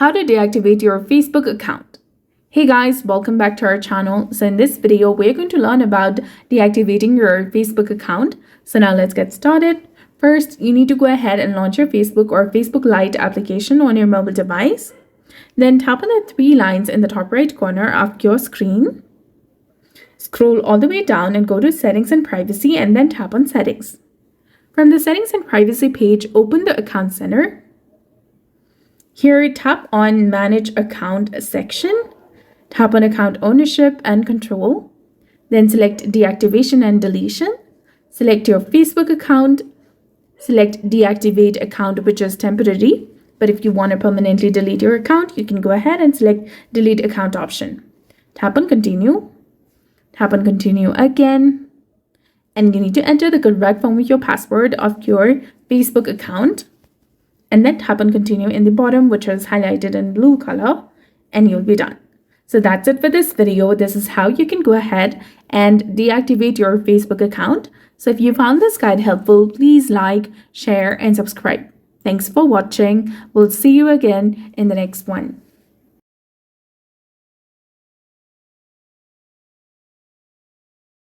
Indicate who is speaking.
Speaker 1: How to deactivate your Facebook account. Hey guys, welcome back to our channel. So in this video, we're going to learn about deactivating your Facebook account. So now let's get started. First, you need to go ahead and launch your Facebook or Facebook Lite application on your mobile device. Then tap on the three lines in the top right corner of your screen. Scroll all the way down and go to Settings and Privacy and then tap on Settings. From the Settings and Privacy page, open the Account Center. Here, tap on Manage Account section. Tap on Account Ownership and Control. Then select Deactivation and Deletion. Select your Facebook account. Select Deactivate Account, which is temporary. But if you want to permanently delete your account, you can go ahead and select Delete Account option. Tap on Continue. Tap on Continue again. And you need to enter the correct form with your password of your Facebook account. And then tap on Continue in the bottom, which is highlighted in blue color, and you'll be done. So that's it for this video. This is how you can go ahead and deactivate your Facebook account. So if you found this guide helpful, please like, share, and subscribe. Thanks for watching. We'll see you again in the next one.